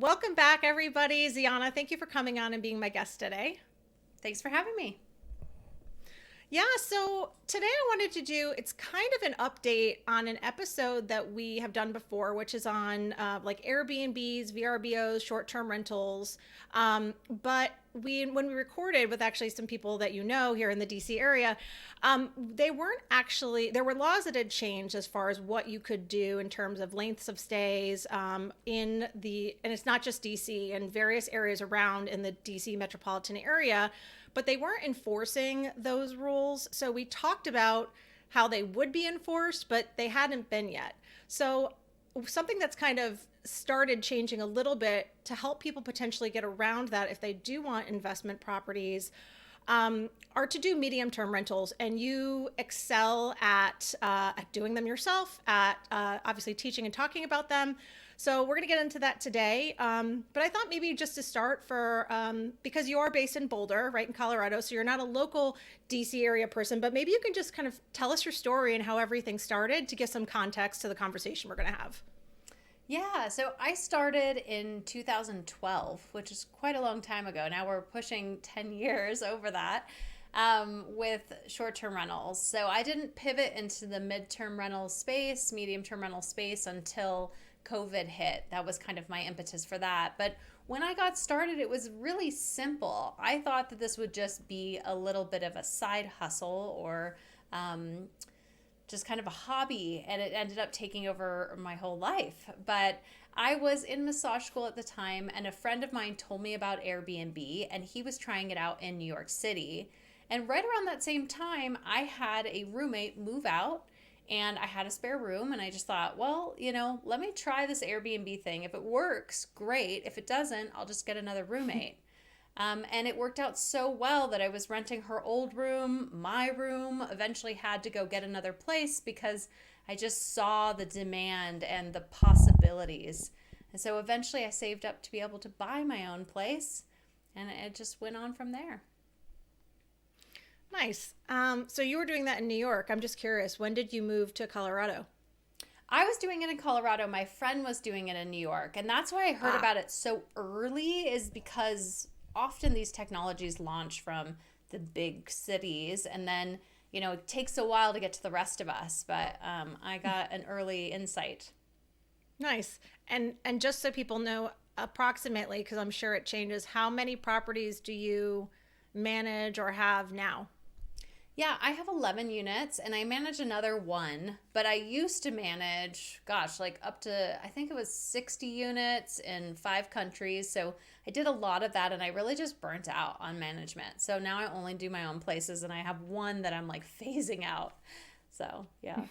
Welcome back, everybody. Zeona, thank you for coming on and being my guest today. Thanks for having me. Yeah, so today I wanted to do, it's kind of an update on an episode that we have done before, which is on like Airbnbs, VRBOs, short-term rentals. But when we recorded with actually some people that you know here in the DC area, they weren't actually, there were laws that had changed as far as what you could do in terms of lengths of stays and it's not just DC, and various areas around in the DC metropolitan area, but they weren't enforcing those rules. So we talked about how they would be enforced, but they hadn't been yet. So something that's kind of started changing a little bit to help people potentially get around that if they do want investment properties are to do medium term rentals, and you excel at doing them yourself, at obviously teaching and talking about them. So we're going to get into that today. But I thought maybe just to start because you are based in Boulder, right in Colorado, so you're not a local DC area person, but maybe you can just kind of tell us your story and how everything started to give some context to the conversation we're going to have. Yeah, so I started in 2012, which is quite a long time ago. Now we're pushing 10 years over that with short term rentals. So I didn't pivot into the mid-term rental space, medium term rental space until COVID hit. That was kind of my impetus for that. But when I got started, it was really simple. I thought that this would just be a little bit of a side hustle or just kind of a hobby, and it ended up taking over my whole life. But I was in massage school at the time, and a friend of mine told me about Airbnb, and he was trying it out in New York City. And right around that same time, I had a roommate move out, and I had a spare room, and I just thought, well, let me try this Airbnb thing. If it works, great. If it doesn't, I'll just get another roommate. And it worked out so well that I was renting her old room, my room, eventually had to go get another place because I just saw the demand and the possibilities. And so eventually I saved up to be able to buy my own place, and it just went on from there. Nice. So you were doing that in New York. I'm just curious, when did you move to Colorado? I was doing it in Colorado. My friend was doing it in New York. And that's why I heard Ah, about it so early, is because often these technologies launch from the big cities, and then, it takes a while to get to the rest of us. But I got an early insight. nice. And just so people know approximately, because I'm sure it changes, how many properties do you manage or have now? Yeah, I have 11 units and I manage another one, but I used to manage, gosh, like up to, I think it was 60 units in 5 countries. So I did a lot of that and I really just burnt out on management. So now I only do my own places and I have one that I'm like phasing out. So, yeah.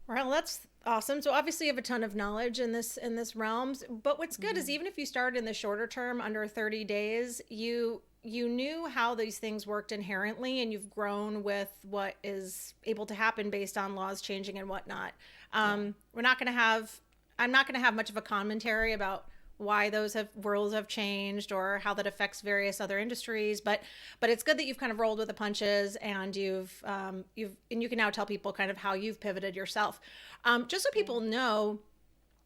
Well, that's awesome. So obviously you have a ton of knowledge in this realms. But what's good is Mhm. even if you started in the shorter term under 30 days, you knew how these things worked inherently, and you've grown with what is able to happen based on laws changing and whatnot. Yeah. We're not going to have I'm not going to have much of a commentary about why those have rules have changed or how that affects various other industries, but it's good that you've kind of rolled with the punches, and you can now tell people kind of how you've pivoted yourself. Just so Yeah. people know,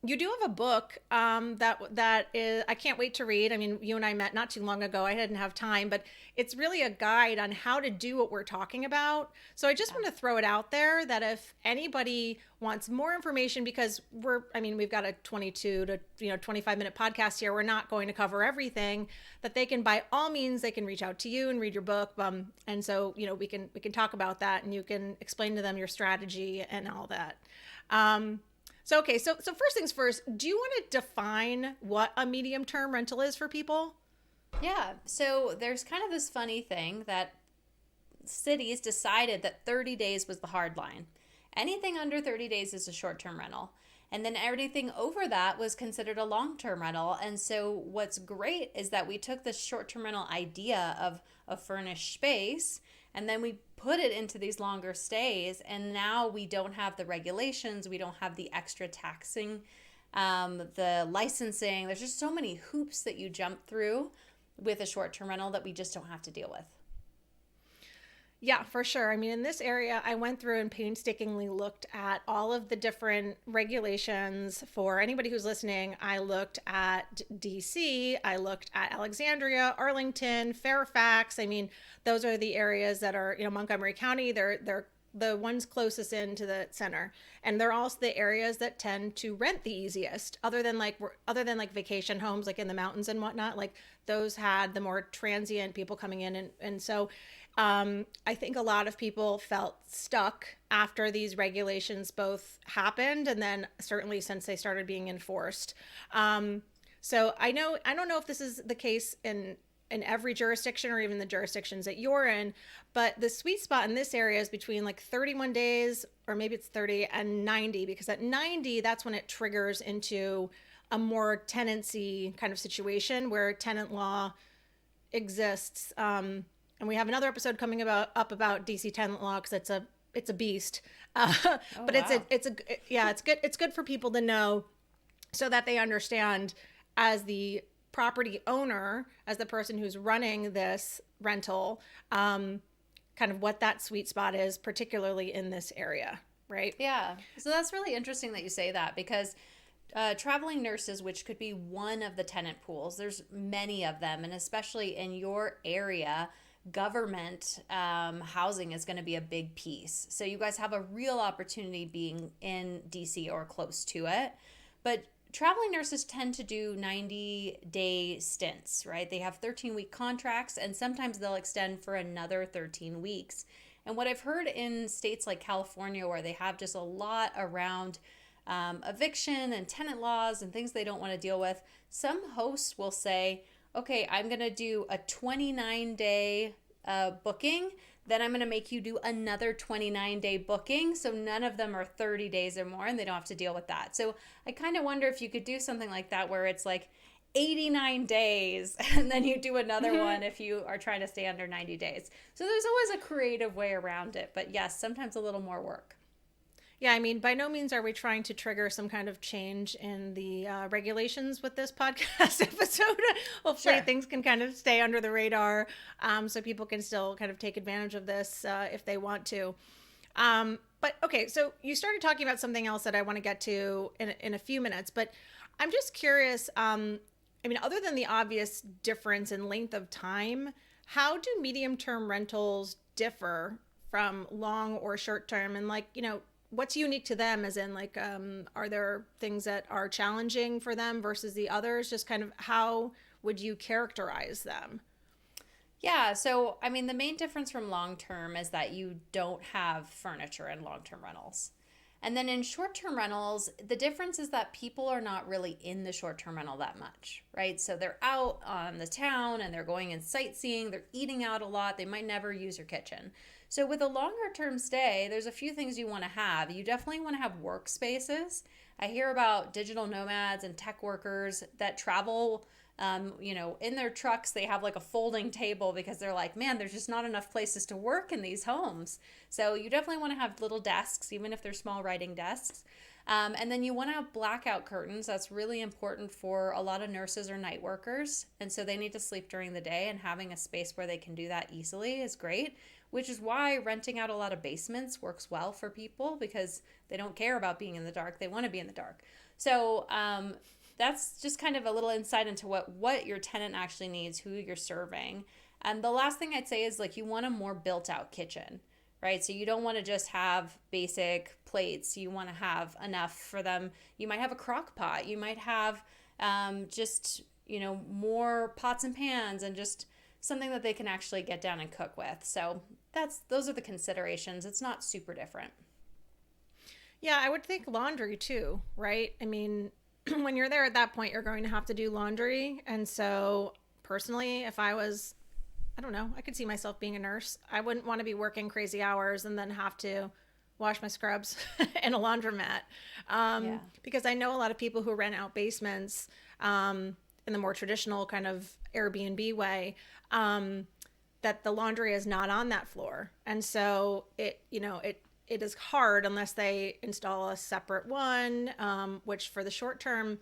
you do have a book that is, I can't wait to read. I mean, you and I met not too long ago. I didn't have time, but it's really a guide on how to do what we're talking about. So I just Yeah. want to throw it out there that if anybody wants more information, because we've got a 22 to 25-minute podcast here. We're not going to cover everything. That they can, by all means, they can reach out to you and read your book. And so we can talk about that, and you can explain to them your strategy and all that. So first things first, do you want to define what a medium term rental is for people? Yeah. So there's kind of this funny thing that cities decided that 30 days was the hard line. Anything under 30 days is a short term rental. And then everything over that was considered a long term rental. And so, what's great is that we took this short term rental idea of a furnished space and then we put it into these longer stays. And now we don't have the regulations, we don't have the extra taxing, the licensing. There's just so many hoops that you jump through with a short term rental that we just don't have to deal with. Yeah, for sure. I mean, in this area, I went through and painstakingly looked at all of the different regulations. For anybody who's listening, I looked at DC, I looked at Alexandria, Arlington, Fairfax. I mean, those are the areas that are, Montgomery County. They're the ones closest into the center, and they're also the areas that tend to rent the easiest, other than like vacation homes like in the mountains and whatnot. Like those had the more transient people coming in, and so I think a lot of people felt stuck after these regulations both happened, and then certainly since they started being enforced. So I don't know if this is the case in every jurisdiction or even the jurisdictions that you're in, but the sweet spot in this area is between like 31 days, or maybe it's 30, and 90, because at 90, that's when it triggers into a more tenancy kind of situation where tenant law exists. And we have another episode coming about DC tenant law, because it's a beast. Oh, But wow. yeah, it's good for people to know, so that they understand, as the property owner, as the person who's running this rental, kind of what that sweet spot is, particularly in this area, right? Yeah. So that's really interesting that you say that, because traveling nurses, which could be one of the tenant pools, there's many of them. And especially in your area, government housing is going to be a big piece. So you guys have a real opportunity being in DC or close to it. But traveling nurses tend to do 90-day stints, right? They have 13-week contracts, and sometimes they'll extend for another 13 weeks. And what I've heard in states like California, where they have just a lot around eviction and tenant laws and things they don't want to deal with, some hosts will say, okay, I'm going to do a 29-day booking. Then I'm going to make you do another 29-day booking. So none of them are 30 days or more, and they don't have to deal with that. So I kind of wonder if you could do something like that, where it's like 89 days and then you do another one if you are trying to stay under 90 days. So there's always a creative way around it. But yes, sometimes a little more work. Yeah, I mean, by no means are we trying to trigger some kind of change in the regulations with this podcast episode. Hopefully, Sure. things can kind of stay under the radar, so people can still kind of take advantage of this if they want to. But okay, so you started talking about something else that I want to get to in a few minutes, but I'm just curious. I mean, other than the obvious difference in length of time, how do medium term rentals differ from long or short term? And like, what's unique to them, as in like, are there things that are challenging for them versus the others? Just kind of how would you characterize them? Yeah, so I mean, the main difference from long term is that you don't have furniture in long term rentals. And then in short term rentals, the difference is that people are not really in the short term rental that much, right? So they're out on the town and they're going and sightseeing, they're eating out a lot, they might never use your kitchen. So with a longer term stay, there's a few things you want to have. You definitely want to have workspaces. I hear about digital nomads and tech workers that travel, in their trucks, they have like a folding table because they're like, man, there's just not enough places to work in these homes. So you definitely want to have little desks, even if they're small writing desks. And then you want to have blackout curtains. That's really important for a lot of nurses or night workers. And so they need to sleep during the day, and having a space where they can do that easily is great, which is why renting out a lot of basements works well for people, because they don't care about being in the dark. They want to be in the dark. So that's just kind of a little insight into what your tenant actually needs, who you're serving. And the last thing I'd say is, like, you want a more built out kitchen, right? So you don't want to just have basic plates. You want to have enough for them. You might have a crock pot. You might have just, more pots and pans, and just something that they can actually get down and cook with. So those are the considerations. It's not super different. Yeah, I would think laundry too, right? I mean, when you're there at that point, you're going to have to do laundry. And so, personally, if I was, I don't know, I could see myself being a nurse. I wouldn't want to be working crazy hours and then have to wash my scrubs in a laundromat. Yeah. Because I know a lot of people who rent out basements in the more traditional kind of Airbnb way, that the laundry is not on that floor. And so it is hard unless they install a separate one, which for the short term,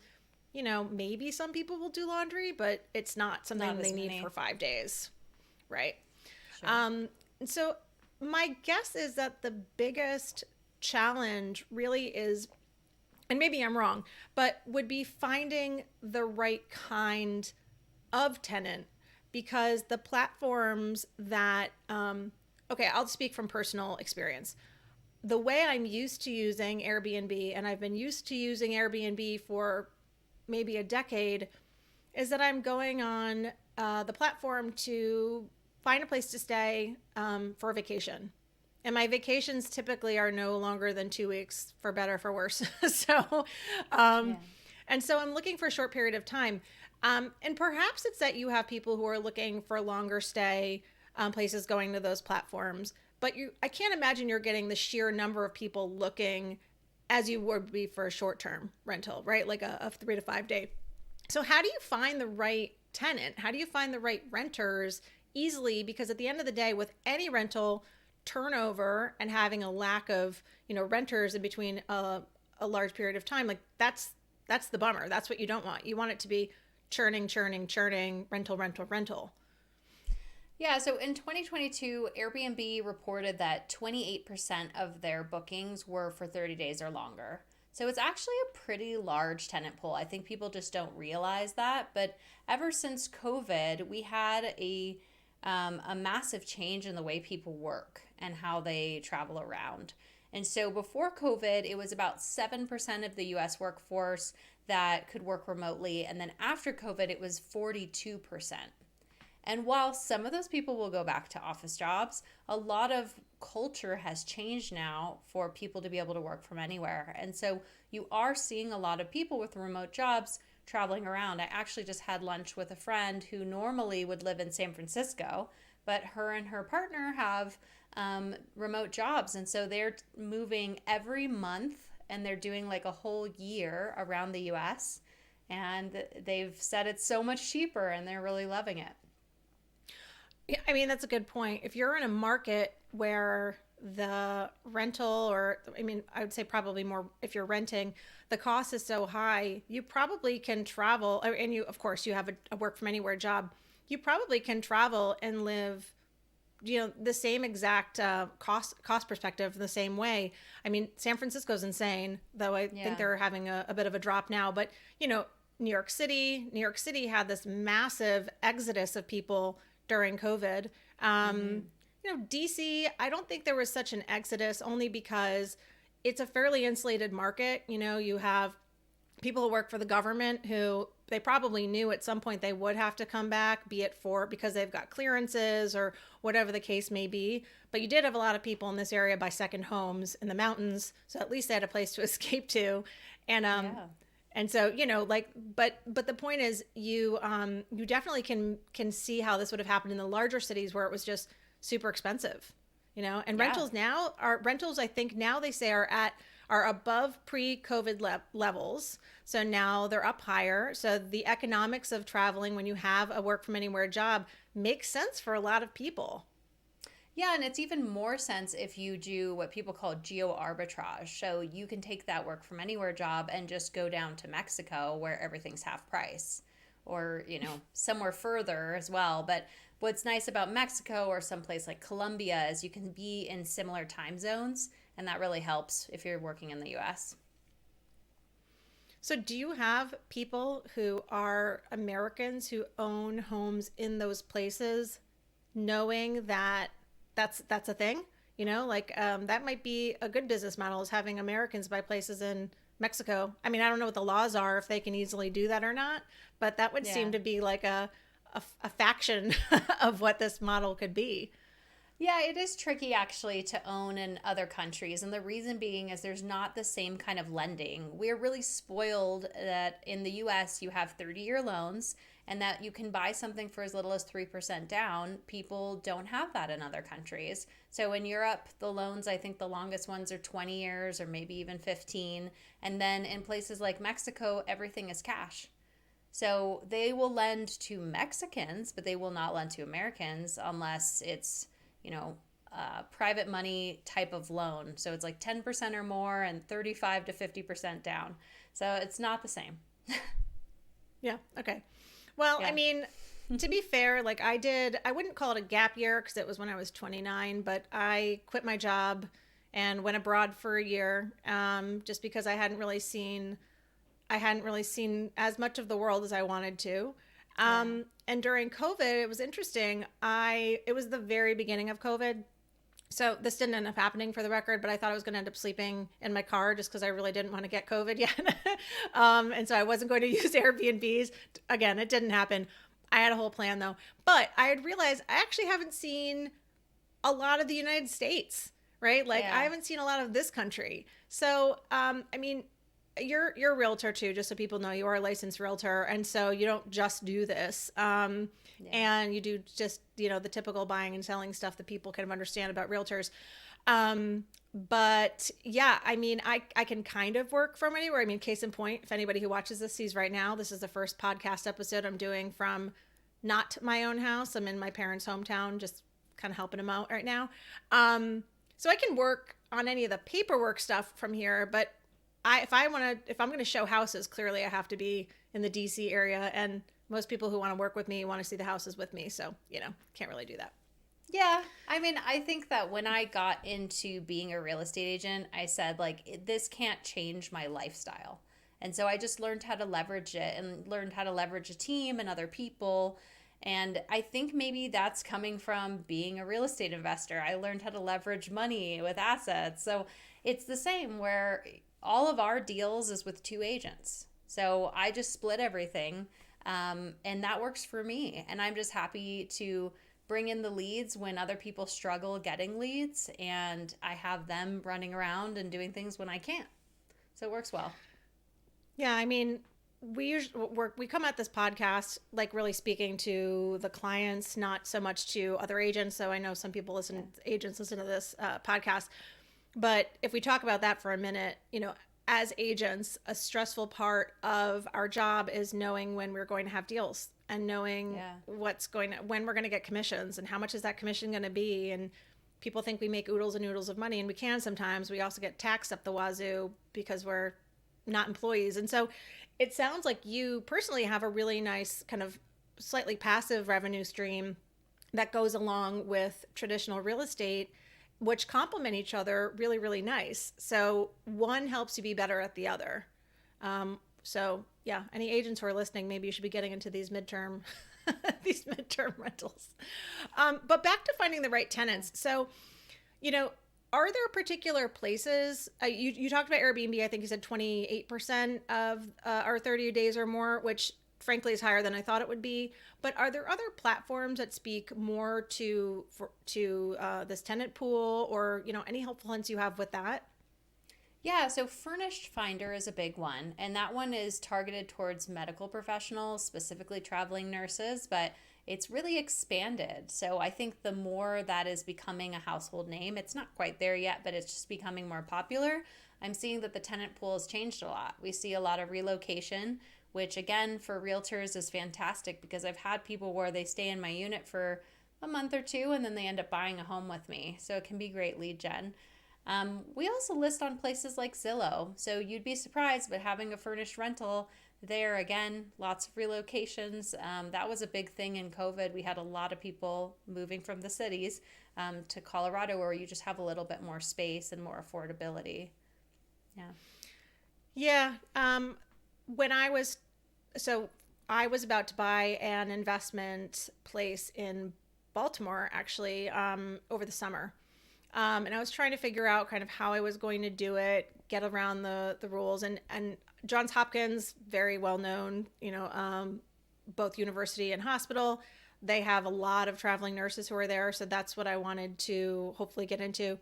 maybe some people will do laundry, but it's not something Not they as need many. for 5 days. Right. Sure. And so my guess is that the biggest challenge really is, and maybe I'm wrong, but would be finding the right kind of tenant, because the platforms that, okay, I'll speak from personal experience. The way I'm used to using Airbnb, and I've been used to using Airbnb for maybe a decade, is that I'm going on the platform to find a place to stay for a vacation. And my vacations typically are no longer than 2 weeks, for better, for worse. so, Yeah. um, and so I'm looking for a short period of time. And perhaps it's that you have people who are looking for longer stay places going to those platforms. But I can't imagine you're getting the sheer number of people looking as you would be for a short-term rental, right? Like a 3 to 5 day. So how do you find the right tenant? How do you find the right renters easily? Because at the end of the day, with any rental, turnover and having a lack of, renters in between a large period of time, like that's the bummer. That's what you don't want. You want it to be churning, churning, churning, rental, rental, rental. Yeah, so in 2022, Airbnb reported that 28% of their bookings were for 30 days or longer. So it's actually a pretty large tenant pool. I think people just don't realize that. But ever since COVID, we had a massive change in the way people work and how they travel around. And so before COVID, it was about 7% of the US workforce that could work remotely. And then after COVID, it was 42%. And while some of those people will go back to office jobs, a lot of culture has changed now for people to be able to work from anywhere. And so you are seeing a lot of people with remote jobs traveling around. I actually just had lunch with a friend who normally would live in San Francisco, but her and her partner have remote jobs. And so they're moving every month and they're doing like a whole year around the US. And they've said it's so much cheaper and they're really loving it. Yeah, I mean, that's a good point. If you're in a market where the rental, or I mean, I would say probably more if you're renting, the cost is so high, you probably can travel, and you, of course, you have a work from anywhere job. You probably can travel and live, the same exact cost perspective the same way. I mean, San Francisco's insane, though I Yeah. think they're having a bit of a drop now. But New York City had this massive exodus of people during COVID. Mm-hmm. DC, I don't think there was such an exodus, only because it's a fairly insulated market. You have people who work for the government who they probably knew at some point they would have to come back, be it because they've got clearances or whatever the case may be. But you did have a lot of people in this area buy second homes in the mountains, so at least they had a place to escape to. And Yeah. and so, but the point is, you definitely can see how this would have happened in the larger cities where it was just super expensive. And Yeah. rentals, I think now they say are above pre-COVID levels. So now they're up higher. So the economics of traveling when you have a work from anywhere job makes sense for a lot of people. Yeah, and it's even more sense if you do what people call geo arbitrage. So you can take that work from anywhere job and just go down to Mexico where everything's half price, or, somewhere further as well. But what's nice about Mexico or someplace like Colombia is you can be in similar time zones, and that really helps if you're working in the US. So do you have people who are Americans who own homes in those places, knowing that that's a thing? That might be a good business model, is having Americans buy places in Mexico. I mean, I don't know what the laws are, if they can easily do that or not, but that would Yeah. seem to be like a faction of what this model could be. Yeah, it is tricky actually to own in other countries. And the reason being is there's not the same kind of lending. We're really spoiled that in the US you have 30-year loans and that you can buy something for as little as 3% down. People don't have that in other countries. So in Europe, the loans, I think the longest ones are 20 years or maybe even 15. And then in places like Mexico, everything is cash. So they will lend to Mexicans, but they will not lend to Americans unless it's private money type of loan. So it's like 10% or more and 35 to 50% down. So it's not the same. Yeah. Okay. Well, I Yeah. mean, to be fair, like I wouldn't call it a gap year because it was when I was 29, but I quit my job and went abroad for a year, just because I hadn't really seen as much of the world as I wanted to. Yeah. And during COVID, it was interesting. It was the very beginning of COVID. So this didn't end up happening for the record, but I thought I was going to end up sleeping in my car just because I really didn't want to get COVID yet. And so I wasn't going to use Airbnbs. Again, it didn't happen. I had a whole plan though. But I had realized I actually haven't seen a lot of the United States, right? Like I Yeah. haven't seen a lot of this country. So, I mean, you're a realtor too, just so people know you are a licensed realtor, and so you don't just do this, Yeah. and you do just the typical buying and selling stuff that people kind of understand about realtors. But yeah, I mean, I can kind of work from anywhere. I mean, case in point, if anybody who watches this sees right now, this is the first podcast episode I'm doing from not my own house. I'm in my parents' hometown, just kind of helping them out right now. So I can work on any of the paperwork stuff from here, but if I'm going to show houses, clearly I have to be in the DC area, and most people who want to work with me want to see the houses with me. So, can't really do that. Yeah. I mean, I think that when I got into being a real estate agent, I said, like, this can't change my lifestyle. And so I just learned how to leverage it and learned how to leverage a team and other people. And I think maybe that's coming from being a real estate investor. I learned how to leverage money with assets. So it's the same where all of our deals is with two agents. So I just split everything. And that works for me. And I'm just happy to bring in the leads when other people struggle getting leads, and I have them running around and doing things when I can't. So it works well. Yeah, I mean, we come at this podcast like really speaking to the clients, not so much to other agents. So I know some people agents listen to this podcast, but if we talk about that for a minute, as agents, a stressful part of our job is knowing when we're going to have deals and knowing Yeah. when we're going to get commissions and how much is that commission going to be. And people think we make oodles and noodles of money, and we can sometimes. We also get taxed up the wazoo because we're not employees. And so it sounds like you personally have a really nice kind of slightly passive revenue stream that goes along with traditional real estate, which complement each other really, really nice. So one helps you be better at the other. So yeah, any agents who are listening, maybe you should be getting into these midterm these midterm rentals. But back to finding the right tenants. So, are there particular places, you talked about Airbnb, I think you said 28% of our 30 days or more, which frankly is higher than I thought it would be. But are there other platforms that speak more to this tenant pool, or, any helpful hints you have with that? Yeah, so Furnished Finder is a big one, and that one is targeted towards medical professionals, specifically traveling nurses, but it's really expanded. So I think the more that is becoming a household name, it's not quite there yet, but it's just becoming more popular. I'm seeing that the tenant pool has changed a lot. We see a lot of relocation, which again for realtors is fantastic because I've had people where they stay in my unit for a month or two and then they end up buying a home with me. So it can be great lead gen. We also list on places like Zillow. So you'd be surprised, but having a furnished rental there, again, lots of relocations. That was a big thing in COVID. We had a lot of people moving from the cities to Colorado, where you just have a little bit more space and more affordability. Yeah. Yeah. When I was about to buy an investment place in Baltimore, actually, over the summer. And I was trying to figure out kind of how I was going to do it, get around the rules, and Johns Hopkins, very well known, both university and hospital. They have a lot of traveling nurses who are there. So that's what I wanted to hopefully get into.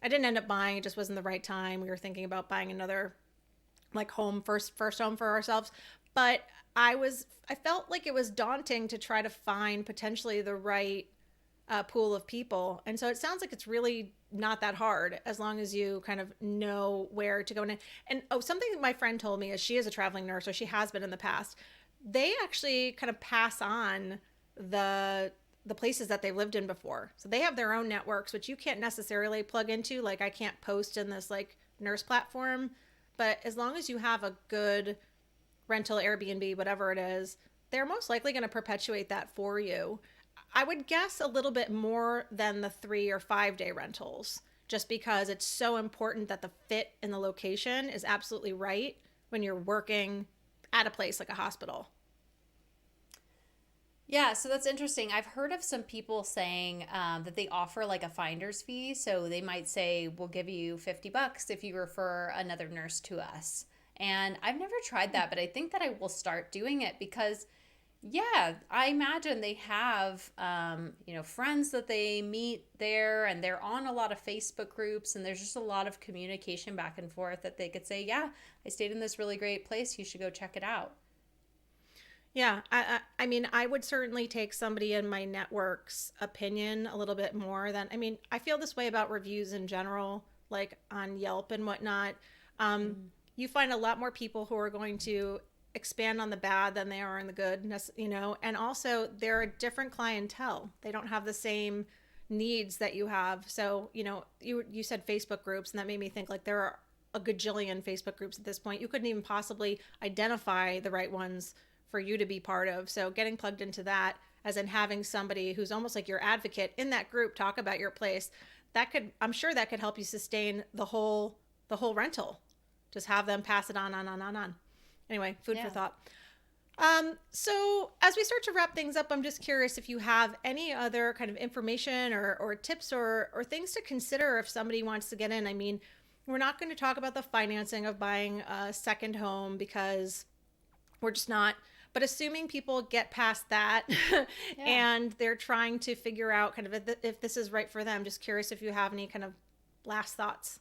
I didn't end up buying, it just wasn't the right time. We were thinking about buying another first home for ourselves. But I felt like it was daunting to try to find potentially the right pool of people. And so it sounds like it's really not that hard as long as you kind of know where to go. And something that my friend told me is she is a traveling nurse, or she has been in the past. They actually kind of pass on the places that they've lived in before. So they have their own networks, which you can't necessarily plug into. Like I can't post in this like nurse platform, but as long as you have a good rental Airbnb, whatever it is, they're most likely going to perpetuate that for you. I would guess a little bit more than the 3 or 5 day rentals, just because it's so important that the fit in the location is absolutely right when you're working at a place like a hospital. Yeah, so that's interesting. I've heard of some people saying that they offer like a finder's fee. So they might say, we'll give you $50 if you refer another nurse to us. And I've never tried that, but I think that I will start doing it because, yeah, I imagine they have, friends that they meet there, and they're on a lot of Facebook groups, and there's just a lot of communication back and forth that they could say, yeah, I stayed in this really great place. You should go check it out. Yeah, I mean, I would certainly take somebody in my network's opinion a little bit more than, I mean, I feel this way about reviews in general, like on Yelp and whatnot. Um, you find a lot more people who are going to expand on the bad than they are on the good, and also they're a different clientele. They don't have the same needs that you have. So, you said Facebook groups, and that made me think like there are a gajillion Facebook groups at this point. You couldn't even possibly identify the right ones for you to be part of. So getting plugged into that, as in having somebody who's almost like your advocate in that group talk about your place, I'm sure that could help you sustain the whole rental. Just have them pass it on. Anyway, food for thought. So as we start to wrap things up, I'm just curious if you have any other kind of information or tips or things to consider if somebody wants to get in. I mean, we're not going to talk about the financing of buying a second home because we're just not. But assuming people get past that and they're trying to figure out kind of if this is right for them, just curious if you have any kind of last thoughts.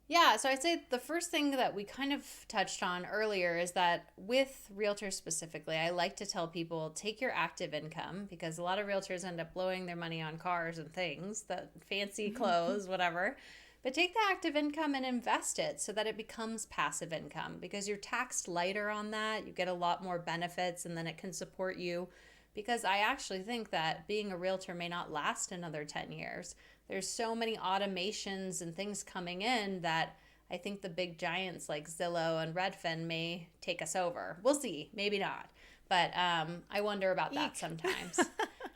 Yeah, so I'd say the first thing that we kind of touched on earlier is that with realtors specifically, I like to tell people take your active income, because a lot of realtors end up blowing their money on cars and things, that fancy clothes, whatever. But take the active income and invest it so that it becomes passive income, because you're taxed lighter on that. You get a lot more benefits, and then it can support you. Because I actually think that being a realtor may not last another 10 years. There's so many automations and things coming in that I think the big giants like Zillow and Redfin may take us over. We'll see, maybe not. But I wonder about that sometimes.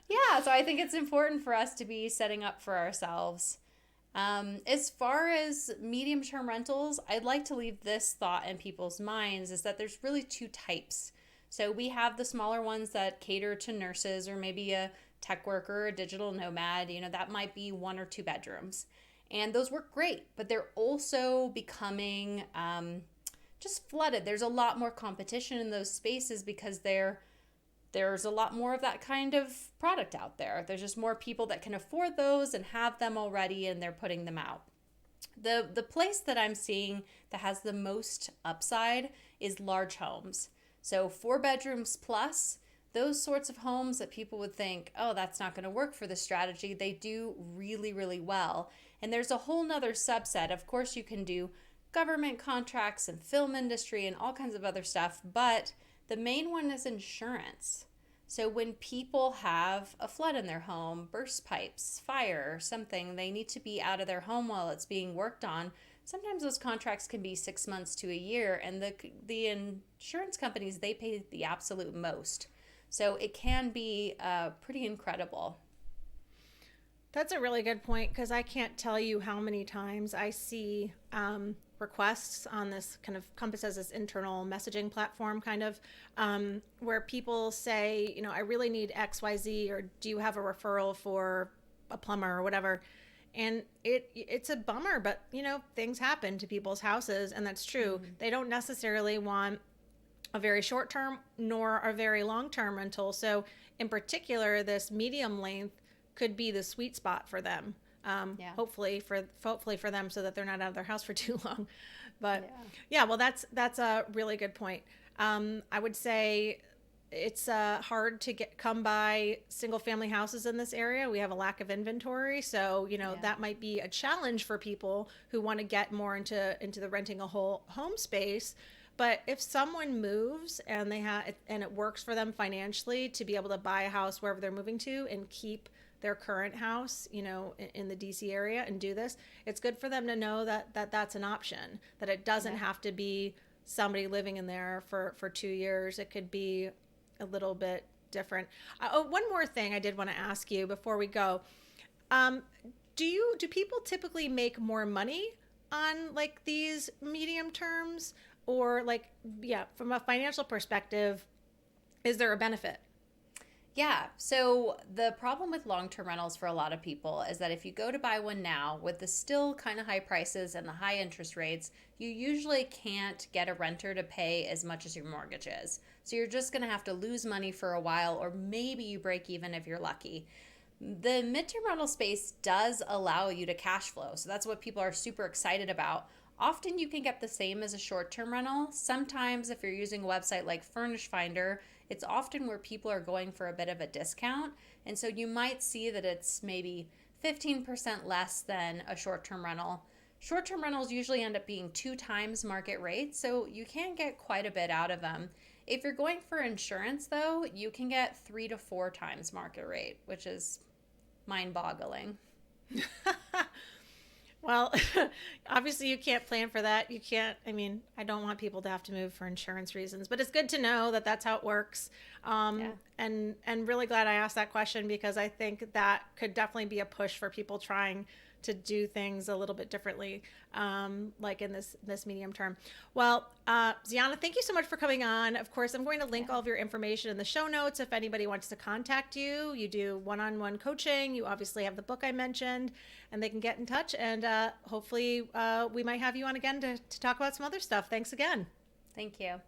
Yeah, so I think it's important for us to be setting up for ourselves. As far as medium-term rentals, I'd like to leave this thought in people's minds, is that there's really 2 types. So we have the smaller ones that cater to nurses or maybe a tech worker, a digital nomad, that might be 1 or 2 bedrooms. And those work great, but they're also becoming just flooded. There's a lot more competition in those spaces because there's a lot more of that kind of product out there. There's just more people that can afford those and have them already, and they're putting them out. The place that I'm seeing that has the most upside is large homes. So 4 bedrooms plus, those sorts of homes that people would think, oh, that's not going to work for this strategy, they do really, really well. And there's a whole nother subset. Of course, you can do government contracts and film industry and all kinds of other stuff, but the main one is insurance. So when people have a flood in their home, burst pipes, fire, or something, they need to be out of their home while it's being worked on. Sometimes those contracts can be 6 months to a year, and the insurance companies, they pay the absolute most. So it can be pretty incredible. That's a really good point, because I can't tell you how many times I see requests on this kind of Compass as this internal messaging platform kind of where people say, I really need XYZ, or do you have a referral for a plumber or whatever? And it's a bummer, but things happen to people's houses, and that's true. They don't necessarily want a very short term nor a very long term rental. So in particular, this medium length could be the sweet spot for them. Hopefully for them, so that they're not out of their house for too long. But well, that's a really good point. I would say it's hard to come by single family houses in this area. We have a lack of inventory, so that might be a challenge for people who want to get more into the renting a whole home space. But if someone moves and it works for them financially to be able to buy a house wherever they're moving to and keep their current house, in the DC area and do this, it's good for them to know that that's an option, that it doesn't have to be somebody living in there for 2 years. It could be a little bit different. One more thing I did want to ask you before we go. Do people typically make more money on like these medium terms, or like, yeah, from a financial perspective, is there a benefit? Yeah. So the problem with long term rentals for a lot of people is that if you go to buy one now with the still kind of high prices and the high interest rates, you usually can't get a renter to pay as much as your mortgage is. So you're just going to have to lose money for a while, or maybe you break even if you're lucky. The midterm rental space does allow you to cash flow. So that's what people are super excited about. Often you can get the same as a short term rental. Sometimes, if you're using a website like Furnish Finder, it's often where people are going for a bit of a discount. And so you might see that it's maybe 15% less than a short term rental. Short term rentals usually end up being 2 times market rate, so you can get quite a bit out of them. If you're going for insurance, though, you can get 3 to 4 times market rate, which is mind boggling. Well, obviously you can't plan for that. You can't, I mean, I don't want people to have to move for insurance reasons, but it's good to know that that's how it works. Yeah. And really glad I asked that question, because I think that could definitely be a push for people trying to do things a little bit differently, like in this medium term. Well, Zeona, thank you so much for coming on. Of course, I'm going to link all of your information in the show notes if anybody wants to contact you. You do one-on-one coaching. You obviously have the book I mentioned, and they can get in touch. And hopefully we might have you on again to talk about some other stuff. Thanks again. Thank you.